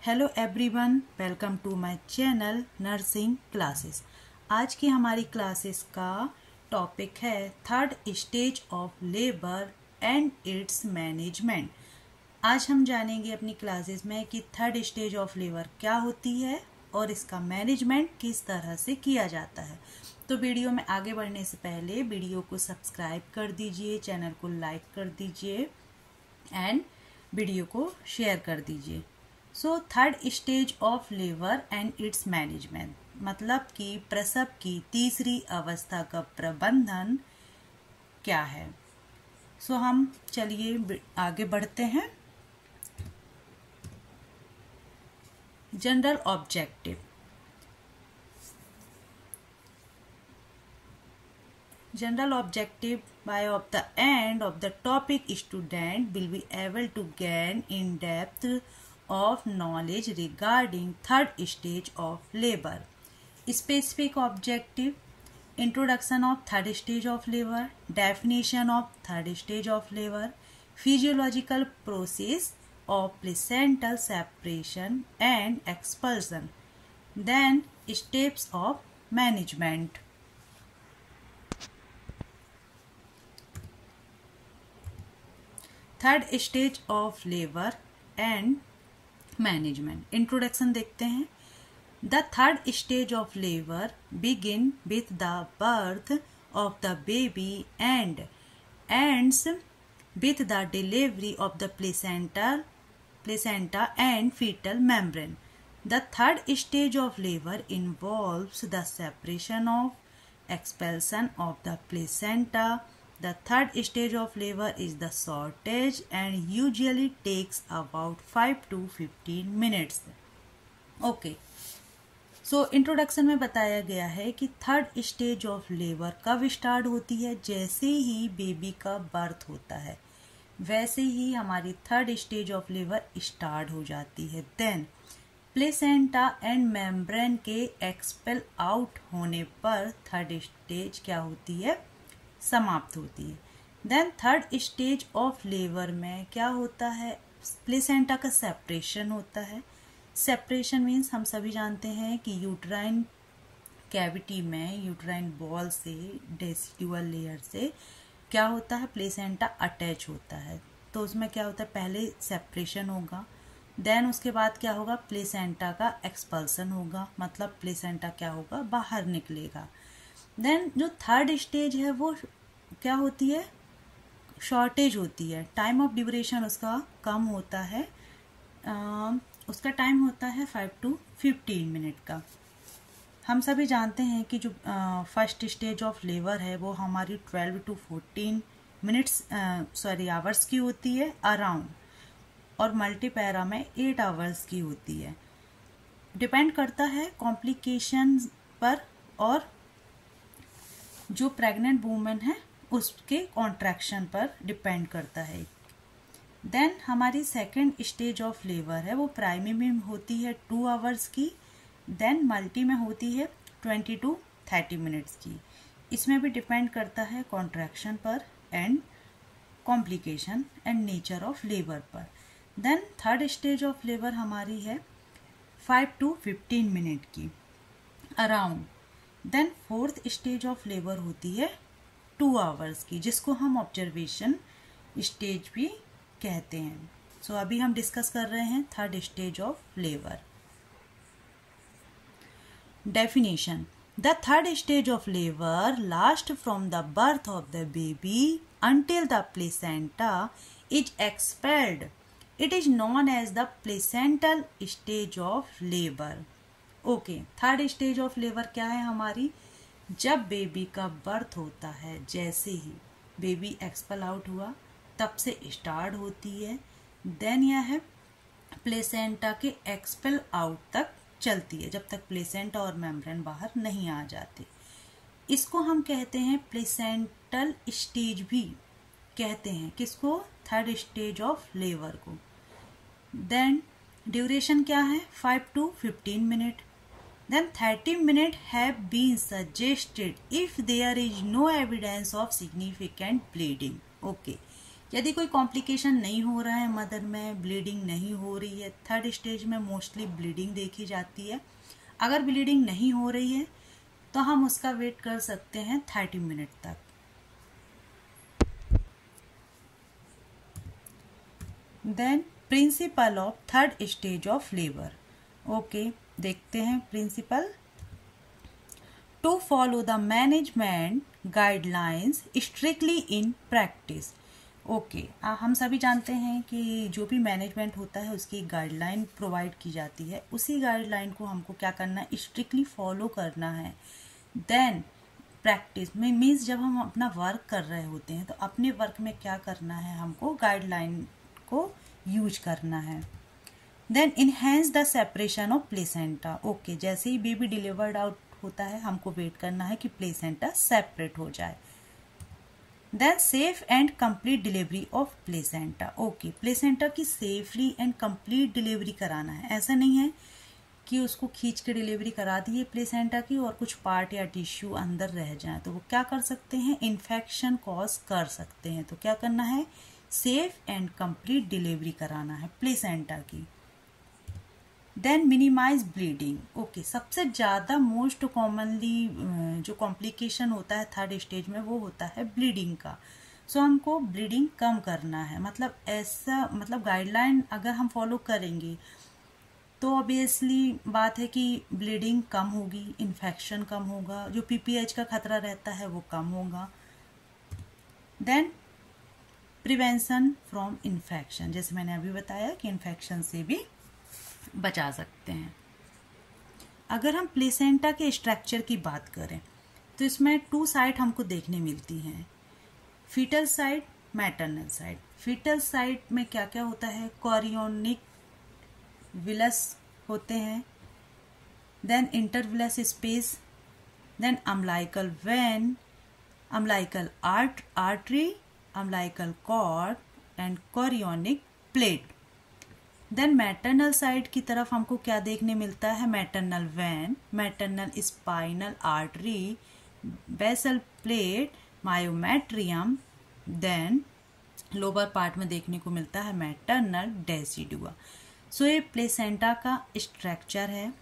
Hello everyone, welcome to my channel nursing classes. आज की हमारी क्लासेस का टॉपिक है third stage of labour and its management. आज हम जानेंगे अपनी क्लासेस में कि थर्ड स्टेज ऑफ लेबर क्या होती है और इसका मैनेजमेंट किस तरह से किया जाता है। तो वीडियो में आगे बढ़ने से पहले वीडियो को सब्सक्राइब कर दीजिए, चैनल को लाइक कर दीजिए एंड वीडियो को शेयर कर दीजिए। So third stage of labour and its management मतलब कि प्रसव की तीसरी अवस्था का प्रबंधन क्या है। सो हम चलिए आगे बढ़ते हैं। General objective. General objective by of the end of the topic student will be able to gain in-depth of knowledge regarding third stage of labor. Specific objective: introduction of third stage of labor, definition of third stage of labor, physiological process of placental separation and expulsion, then steps of management. Third stage of labour and management. Introduction देखते हैं। The third stage of labour begin with the birth of the baby and ends with the delivery of the placenta and foetal membrane. The third stage of labour involves the separation of expulsion of the placenta. The third stage of labor is the shortage and usually takes about 5 to 15 minutes. Okay. So introduction में बताया गया है कि third stage of labour कब start होती है। जैसे ही बेबी का बर्थ होता है वैसे ही हमारी third stage of labour start हो जाती है। देन प्लेसेंटा एंड मेम्ब्रेन के एक्सपेल आउट होने पर थर्ड स्टेज क्या होती है, समाप्त होती है। Then third stage of labour में क्या होता है, प्लेसेंटा का सेपरेशन होता है। सेपरेशन मीन्स हम सभी जानते हैं कि यूट्राइन कैविटी में यूट्राइन बॉल से डेसिडुअल लेयर से क्या होता है, प्लेसेंटा अटैच होता है। तो उसमें क्या होता है, पहले सेपरेशन होगा, देन उसके बाद क्या होगा, प्लेसेंटा का एक्सपल्सन होगा, मतलब प्लेसेंटा क्या होगा, बाहर निकलेगा। देन जो थर्ड स्टेज है वो क्या होती है, शॉर्टेज होती है। टाइम ऑफ ड्यूरेशन उसका कम होता है, उसका टाइम होता है 5 to 15 मिनट का। हम सभी जानते हैं कि जो फर्स्ट स्टेज ऑफ लेबर है वो हमारी 12 to 14 मिनट्स आवर्स की होती है अराउंड, और मल्टीपैरा में 8 आवर्स की होती है। डिपेंड करता है कॉम्प्लिकेशन पर और जो प्रेग्नेंट वूमेन है उसके कॉन्ट्रैक्शन पर डिपेंड करता है। देन हमारी सेकेंड स्टेज ऑफ लेबर है वो प्राइमरी में होती है 2 आवर्स की, देन मल्टी में होती है 20 to 30 मिनट्स की। इसमें भी डिपेंड करता है कॉन्ट्रैक्शन पर and complication and nature of labour पर। Then third stage of labour हमारी है 5 to 15 मिनट की around. Then fourth stage of labour होती है 2 आवर्स की, जिसको हम ऑब्जर्वेशन स्टेज भी कहते हैं। सो अभी हम डिस्कस कर रहे हैं third stage of labour. Definition: the third stage of labour last from the birth of the baby until the placenta is expelled. It is known as the placental stage of labor. Okay, third stage of labour क्या है हमारी, जब baby का birth होता है, जैसे ही baby expel out हुआ तब से स्टार्ट होती है। देन यह है प्लेसेंटा के एक्सपेल आउट तक चलती है, जब तक प्लेसेंटा और मेम्ब्रेन बाहर नहीं आ जाते। इसको हम कहते हैं प्लेसेंटल स्टेज भी कहते हैं। किसको, थर्ड स्टेज ऑफ लेबर को। देन ड्यूरेशन क्या है, 5 to 15 minute. Then 30 minutes have been suggested if there is no evidence of significant bleeding. Okay, यदि कोई कॉम्प्लिकेशन नहीं हो रहा है मदर में, ब्लीडिंग नहीं हो रही है, थर्ड स्टेज में मोस्टली ब्लीडिंग देखी जाती है। अगर ब्लीडिंग नहीं हो रही है तो हम उसका वेट कर सकते हैं 30 मिनट तक। Then principle of third stage of labour. Okay, देखते हैं principle. To follow the management guidelines strictly in practice. Okay, हम सभी जानते हैं कि जो भी मैनेजमेंट होता है उसकी गाइडलाइन प्रोवाइड की जाती है, उसी गाइडलाइन को हमको क्या करना है, स्ट्रिक्टली फॉलो करना है। देन प्रैक्टिस में मीन्स जब हम अपना वर्क कर रहे होते हैं तो अपने वर्क में क्या करना है, हमको गाइडलाइन को यूज करना है। Then enhance the separation of placenta. Okay, जैसे ही बेबी डिलीवर्ड आउट होता है हमको वेट करना है कि प्लेसेंटा सेपरेट हो जाए। Then safe and complete delivery of placenta. Okay, placenta की सेफली एंड कंप्लीट डिलीवरी कराना है। ऐसा नहीं है कि उसको खींच के डिलीवरी करा दिए प्लेसेंटा की और कुछ पार्ट या टिश्यू अंदर रह जाए तो वो क्या कर सकते हैं, इन्फेक्शन कॉज कर सकते हैं। तो क्या करना है, सेफ एंड कंप्लीट डिलीवरी कराना है प्लेसेंटा की। Then minimise bleeding. ओके, सबसे ज़्यादा मोस्ट कॉमनली जो कॉम्प्लिकेशन होता है थर्ड स्टेज में वो होता है ब्लीडिंग का। सो हमको ब्लीडिंग कम करना है, मतलब ऐसा मतलब गाइडलाइन अगर हम फॉलो करेंगे तो ऑब्वियसली बात है कि ब्लीडिंग कम होगी, इन्फेक्शन कम होगा, जो पीपीएच का खतरा रहता है वो कम होगा। देन प्रिवेंशन फ्रॉम इन्फेक्शन, जैसे मैंने अभी बताया कि इन्फेक्शन से भी बचा सकते हैं। अगर हम प्लेसेंटा के स्ट्रक्चर की बात करें तो इसमें 2 साइड हमको देखने मिलती हैं, foetal side, maternal side. Foetal side में क्या क्या होता है, कोरियोनिक विलस होते हैं, then intervillous space, then umbilical vein, umbilical artery, umbilical cord and chorionic plate. Then maternal side की तरफ हमको क्या देखने मिलता है, maternal vein, maternal spinal artery, basal plate, myometrium. Then lower part में देखने को मिलता है मैटरनल डेसिडुआ। सो ये प्लेसेंटा का स्ट्रक्चर है।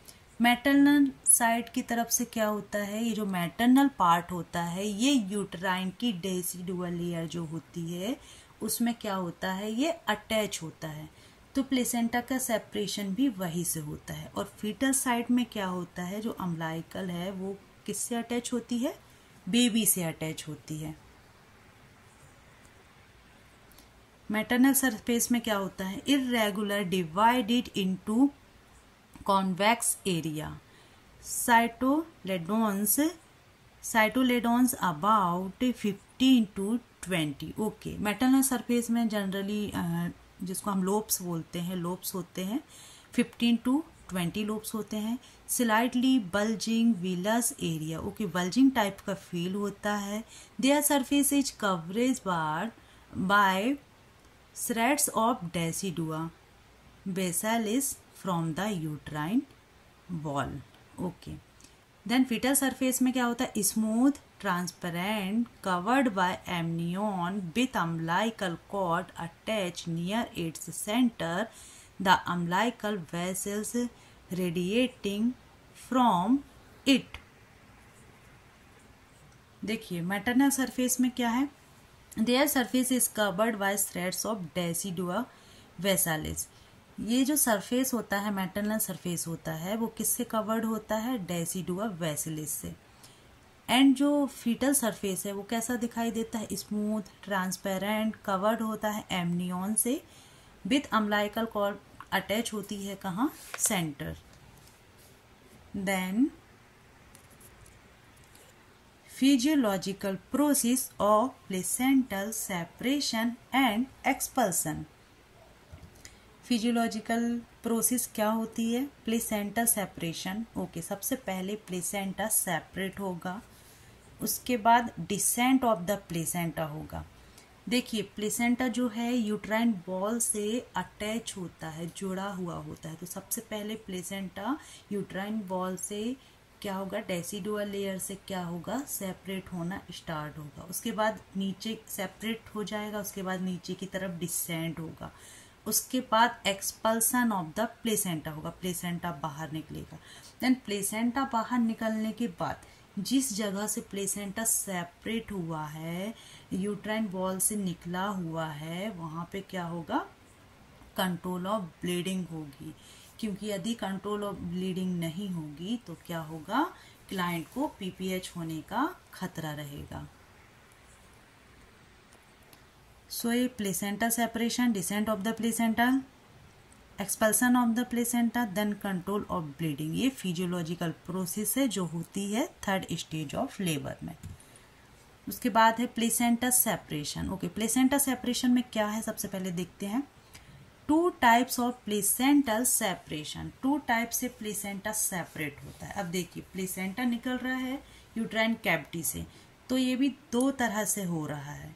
मैटरनल साइड की तरफ से क्या होता है, ये जो मैटरनल पार्ट होता है ये यूट्राइन की डेसिडुअल लेयर जो होती है उसमें क्या होता है, ये अटैच होता है। तो प्लेसेंटा का सेपरेशन भी वहीं से होता है। और फीटल साइड में क्या होता है, जो अम्लाइकल है वो किससे अटैच होती है, बेबी से अटैच होती है। मैटरनल सरफेस में क्या होता है, irregular divided into convex area, cotyledons about 15 to 20। Okay, maternal surface में जनरली जिसको हम लोब्स बोलते हैं, लोब्स होते हैं 15 to 20 लोब्स होते हैं। Slightly bulging villus area. Okay, bulging type का फील होता है। Their surface is coverage by threads of decidua basalis from the uterine wall। Okay, then foetal surface में क्या होता है, smooth transparent covered by amnion with umbilical cord attach near its centre, the umbilical vessels radiating from it. देखिए maternal surface में क्या है, their surface is covered by threads of decidua basalis. ये जो सरफेस होता है, मैटरनल सरफेस होता है, वो किससे कवर्ड होता है, डेसिडुआ वेसालिस से। एंड जो फीटल सरफेस है वो कैसा दिखाई देता है, स्मूथ ट्रांसपेरेंट कवर्ड होता है एमनियन से, विथ अम्लाइकल कॉर्ड अटैच होती है कहाँ, centre. Then physiological process of placental separation and expulsion। Physiological process क्या होती है, प्लेसेंटा सेपरेशन। ओके, सबसे पहले प्लेसेंटा सेपरेट होगा, उसके बाद डिसेंट ऑफ द प्लेसेंटा होगा। देखिए प्लेसेंटा जो है यूट्राइन बॉल से अटैच होता है, जुड़ा हुआ होता है। तो सबसे पहले प्लेसेंटा यूट्राइन बॉल से क्या होगा, डेसिडुअल लेयर से क्या होगा, सेपरेट होना स्टार्ट होगा। उसके बाद नीचे सेपरेट हो जाएगा, उसके बाद नीचे की तरफ डिसेंड होगा। उसके बाद एक्सपल्सन ऑफ द प्लेसेंटा होगा, प्लेसेंटा बाहर निकलेगा। देन प्लेसेंटा बाहर निकलने के बाद जिस जगह से प्लेसेंटा सेपरेट हुआ है, यूट्राइन वॉल से निकला हुआ है, वहां पे क्या होगा, कंट्रोल ऑफ ब्लीडिंग होगी। क्योंकि यदि कंट्रोल ऑफ ब्लीडिंग नहीं होगी तो क्या होगा, क्लाइंट को पीपीएच होने का खतरा रहेगा। सो ये placenta separation, descent of the placenta, expulsion of the placenta, then control of bleeding, ये फिजियोलॉजिकल प्रोसेस है जो होती है थर्ड स्टेज ऑफ लेबर में। उसके बाद है placenta separation. Okay, placenta separation में क्या है, सबसे पहले देखते हैं। Two types of placental separation, two type से प्लेसेंटा सेपरेट होता है। अब देखिए, प्लेसेंटा निकल रहा है यूट्राइन कैविटी से, तो ये भी दो तरह से हो रहा है,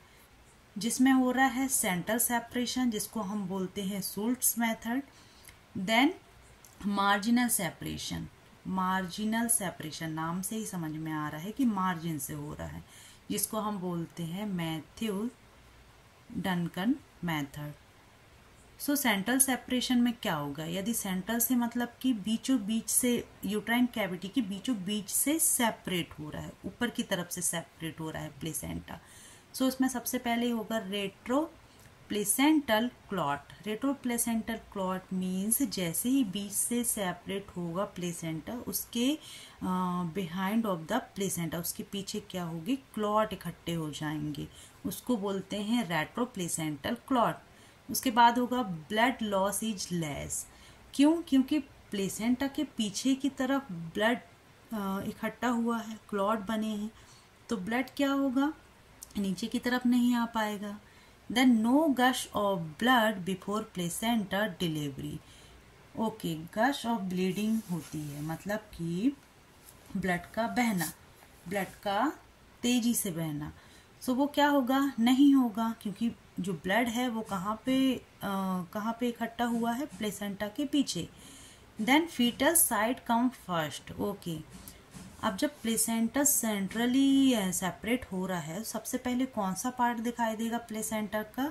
जिसमें हो रहा है सेंट्रल सेपरेशन, जिसको हम बोलते हैं Schultze method. Then marginal separation, marginal separation नाम से ही समझ में आ रहा है कि मार्जिन से हो रहा है, जिसको हम बोलते हैं मैथ्यू डनकन मेथड। सो सेंट्रल सेपरेशन में क्या होगा, यदि सेंट्रल से मतलब कि बीचों बीच से, यूट्राइन कैविटी के बीचों बीच से सेपरेट हो रहा है, ऊपर की तरफ से सेपरेट हो रहा है प्लेसेंटा। सो इसमें सबसे पहले होगा retro placental clot. Retro placental clot means जैसे ही बीच से सेपरेट होगा प्लेसेंटा, उसके बिहाइंड ऑफ द प्लेसेंटा, उसके पीछे क्या होगी, क्लॉट इकट्ठे हो जाएंगे, उसको बोलते हैं रेट्रो प्लेसेंटल क्लॉट। उसके बाद होगा ब्लड लॉस इज लेस। क्यों, क्योंकि प्लेसेंटा के पीछे की तरफ ब्लड इकट्ठा हुआ है, क्लॉट बने हैं, तो ब्लड क्या होगा, नीचे की तरफ नहीं आ पाएगा। Then no gush of blood before placenta delivery. Okay, gush of bleeding होती है, मतलब कि ब्लड का बहना, ब्लड का तेजी से बहना। सो वो क्या होगा, नहीं होगा, क्योंकि जो ब्लड है वो कहाँ पे इकट्ठा हुआ है, प्लेसेंटा के पीछे। Then foetal side come first. Okay, अब जब प्लेसेंटा सेंट्रली सेपरेट हो रहा है, सबसे पहले कौन सा पार्ट दिखाई देगा प्लेसेंटा का,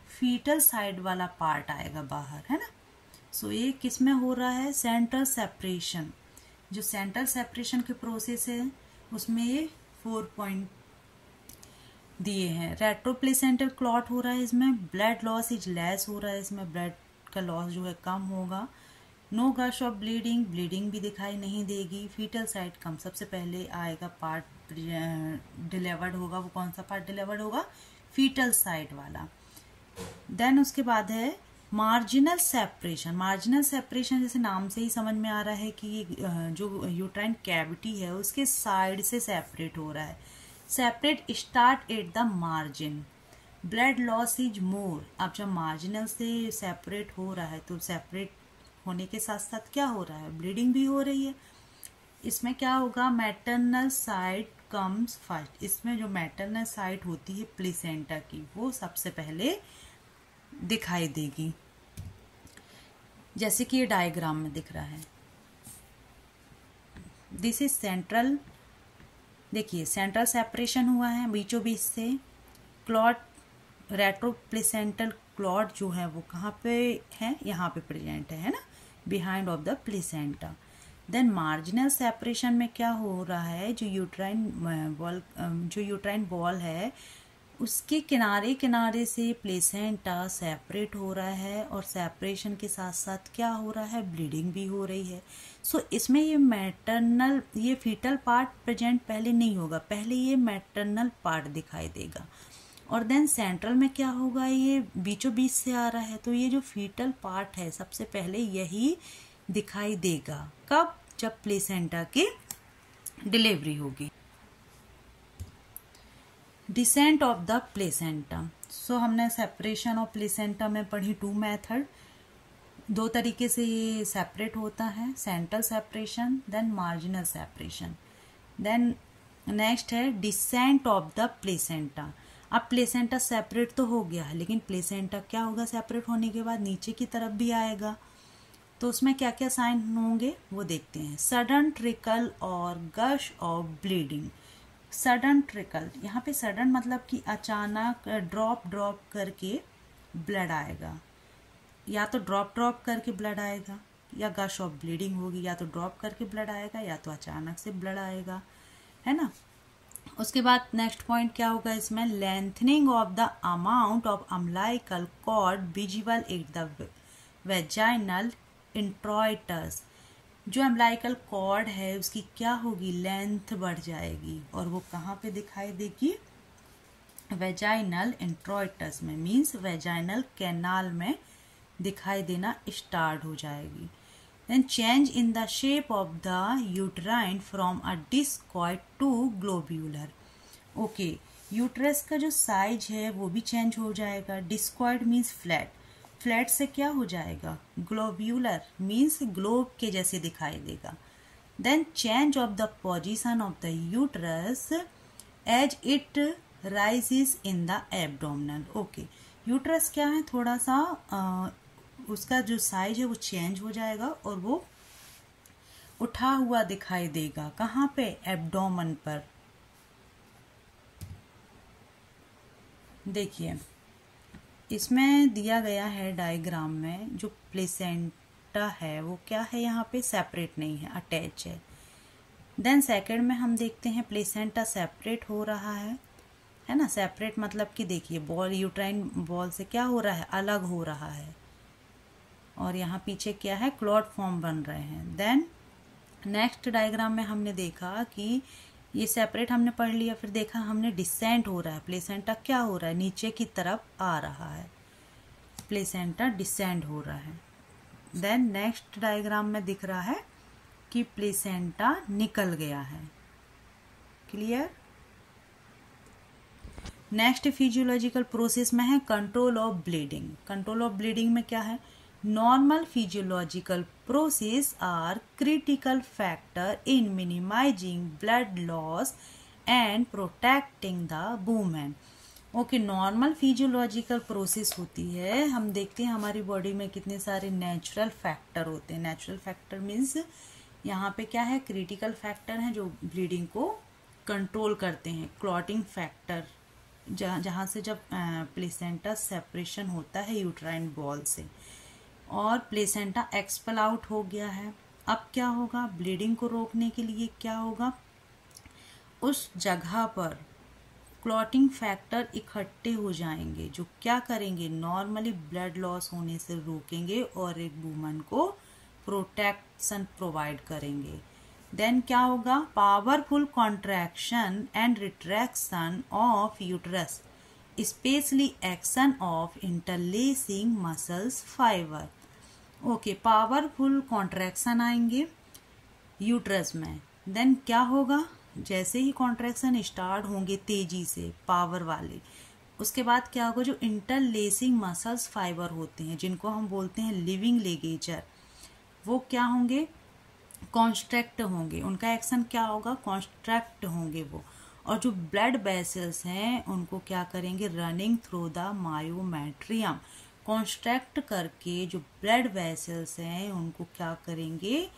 फीटल साइड वाला पार्ट आएगा बाहर, है ना। सो ये किस में हो रहा है, सेंट्रल सेपरेशन। जो सेंट्रल सेपरेशन के प्रोसेस है उसमें ये 4 पॉइंट दिए हैं। रेट्रो प्लेसेंटल क्लॉट हो रहा है, इसमें ब्लड लॉस इज लेस हो रहा है, इसमें ब्लड का लॉस जो है कम होगा। No gush of bleeding, bleeding भी दिखाई नहीं देगी। फीटल साइड कम, सबसे पहले आएगा पार्ट डिलीवर्ड होगा, वो कौन सा पार्ट डिलीवर्ड होगा, फीटल साइड वाला। देन उसके बाद है मार्जिनल सेपरेशन। मार्जिनल सेपरेशन जैसे नाम से ही समझ में आ रहा है कि जो यूट्राइन कैविटी है उसके साइड से सेपरेट हो रहा है। Separate start at the margin, blood loss is more. अब जब मार्जिनल से सेपरेट हो रहा है तो सेपरेट होने के साथ साथ क्या हो रहा है, ब्लीडिंग भी हो रही है। इसमें क्या होगा, मैटरनल साइड कम्स फर्स्ट। इसमें जो मैटरनल साइड होती है प्लेसेंटा की, वो सबसे पहले दिखाई देगी, जैसे कि ये डायग्राम में दिख रहा है। दिस इज सेंट्रल, देखिए सेंट्रल सेपरेशन हुआ है बीचों बीच से। क्लॉट, रेट्रो प्लेसेंटल क्लॉट जो है वो कहाँ पे है, यहाँ पे प्रेजेंट है ना, behind of the placenta. Then marginal separation में क्या हो रहा है, जो यूट्राइन वॉल है उसके किनारे किनारे से प्लेसेंटा सेपरेट हो रहा है, और सेपरेशन के साथ साथ क्या हो रहा है, ब्लीडिंग भी हो रही है। सो इसमें ये मैटरनल, ये फीटल पार्ट प्रेजेंट पहले नहीं होगा, पहले ये मैटरनल पार्ट दिखाई देगा। और देन सेंट्रल में क्या होगा, ये बीचों बीच से आ रहा है, तो ये जो फीटल पार्ट है सबसे पहले यही दिखाई देगा। कब, जब प्लेसेंटा की डिलीवरी होगी। Descent of the placenta. So हमने सेपरेशन ऑफ प्लेसेंटा में पढ़ी 2 मेथड, 2 तरीके से ये सेपरेट होता है, central separation then marginal separation. Then next है डिसेंट ऑफ द प्लेसेंटा। अब प्लेसेंटा सेपरेट तो हो गया है, लेकिन प्लेसेंटा क्या होगा, सेपरेट होने के बाद नीचे की तरफ भी आएगा, तो उसमें क्या क्या साइन होंगे वो देखते हैं। सडन ट्रिकल और गश ऑफ ब्लीडिंग। सडन ट्रिकल, यहाँ पे सडन मतलब कि अचानक ड्रॉप करके ब्लड आएगा, या तो ड्रॉप करके ब्लड आएगा, या गश ऑफ ब्लीडिंग होगी, या तो ड्रॉप करके ब्लड आएगा या तो अचानक से ब्लड आएगा, है ना। उसके बाद नेक्स्ट पॉइंट क्या होगा इसमें, lengthening of the amount of umbilical cord visible at the vaginal introitus. जो अम्बिलिकल कॉर्ड है उसकी क्या होगी, लेंथ बढ़ जाएगी, और वो कहाँ पे दिखाई देगी, वेजाइनल इंट्रोइटस में, मीन्स वेजाइनल कैनाल में दिखाई देना स्टार्ट हो जाएगी। Then change in the shape of the uterine from a discoid to globular. Okay, uterus का जो साइज है वो भी चेंज हो जाएगा। डिस्कॉइड मीन्स फ्लैट, फ्लैट से क्या हो जाएगा, ग्लोब्यूलर मीन्स ग्लोब के जैसे दिखाई देगा। Then change of the position of the uterus as it rises in the abdominal. Okay, uterus क्या है, थोड़ा सा उसका जो साइज है वो चेंज हो जाएगा और वो उठा हुआ दिखाई देगा। कहाँ पे, एब्डोमेन पर। देखिए इसमें दिया गया है डायग्राम में, जो प्लेसेंटा है वो क्या है, यहाँ पे सेपरेट नहीं है, अटैच है। देन सेकंड में हम देखते हैं प्लेसेंटा सेपरेट हो रहा है ना। सेपरेट मतलब कि देखिए बॉल, यूट्राइन बॉल से क्या हो रहा है, अलग हो रहा है, और यहाँ पीछे क्या है, क्लॉट फॉर्म बन रहे हैं। देन नेक्स्ट डायग्राम में हमने देखा कि ये सेपरेट हमने पढ़ लिया, फिर देखा हमने डिसेंट हो रहा है, प्लेसेंटा क्या हो रहा है, नीचे की तरफ आ रहा है, प्लेसेंटा डिसेंड हो रहा है। देन नेक्स्ट डायग्राम में दिख रहा है कि प्लेसेंटा निकल गया है। क्लियर। नेक्स्ट फिजियोलॉजिकल प्रोसेस में है control of bleeding. Control of bleeding में क्या है, normal physiological process are critical factor in minimizing blood loss and protecting the woman। Okay, normal physiological process होती है, हम देखते हैं हमारी बॉडी में कितने सारे नेचुरल फैक्टर होते हैं। नेचुरल फैक्टर मीन्स यहाँ पे क्या है, क्रिटिकल फैक्टर हैं जो ब्लीडिंग को कंट्रोल करते हैं। क्लॉटिंग फैक्टर, जहाँ से जब प्लेसेंटा सेपरेशन होता है यूट्राइन बॉल से, और प्लेसेंटा एक्सपेल आउट हो गया है, अब क्या होगा, ब्लीडिंग को रोकने के लिए क्या होगा, उस जगह पर क्लॉटिंग फैक्टर इकट्ठे हो जाएंगे जो क्या करेंगे, नॉर्मली ब्लड लॉस होने से रोकेंगे और एक वुमन को प्रोटेक्शन प्रोवाइड करेंगे। देन क्या होगा, powerful contraction and retraction of uterus, specially action of interlacing muscles fibre. Okay, powerful contraction आएंगे यूट्रस में। देन क्या होगा, जैसे ही कॉन्ट्रैक्शन स्टार्ट होंगे तेजी से पावर वाले, उसके बाद क्या होगा, जो इंटरलेसिंग मसल्स फाइबर होते हैं जिनको हम बोलते हैं लिविंग लिगेचर, वो क्या होंगे, कॉन्स्ट्रैक्ट होंगे। उनका एक्शन क्या होगा, कॉन्स्ट्रैक्ट होंगे वो, और जो ब्लड वेसल्स हैं उनको क्या करेंगे, running through the myometrium, construct करके जो ब्लड वेसल्स हैं उनको क्या करेंगे,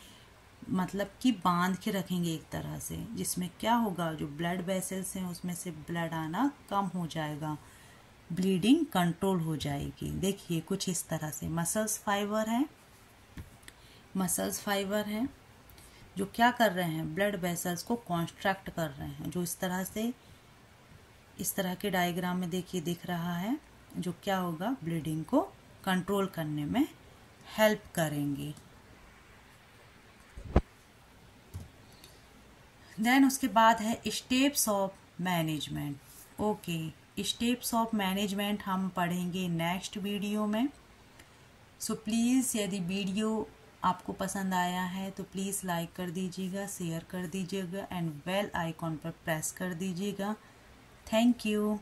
मतलब कि बांध के रखेंगे एक तरह से, जिसमें क्या होगा, जो ब्लड वेसल्स हैं उसमें से ब्लड आना कम हो जाएगा, ब्लीडिंग कंट्रोल हो जाएगी। देखिए कुछ इस तरह से मसल्स फाइबर हैं, मसल्स फाइबर हैं जो क्या कर रहे हैं, ब्लड वेसल्स को कॉन्स्ट्रैक्ट कर रहे हैं, जो इस तरह से, इस तरह के डायग्राम में देखिए दिख रहा है, जो क्या होगा, ब्लीडिंग को कंट्रोल करने में हेल्प करेंगे। देन उसके बाद है steps of management. Okay, steps of management हम पढ़ेंगे नेक्स्ट वीडियो में। सो प्लीज़ यदि वीडियो आपको पसंद आया है तो प्लीज़ लाइक कर दीजिएगा, शेयर कर दीजिएगा एंड बेल आइकॉन पर प्रेस कर दीजिएगा। Thank you.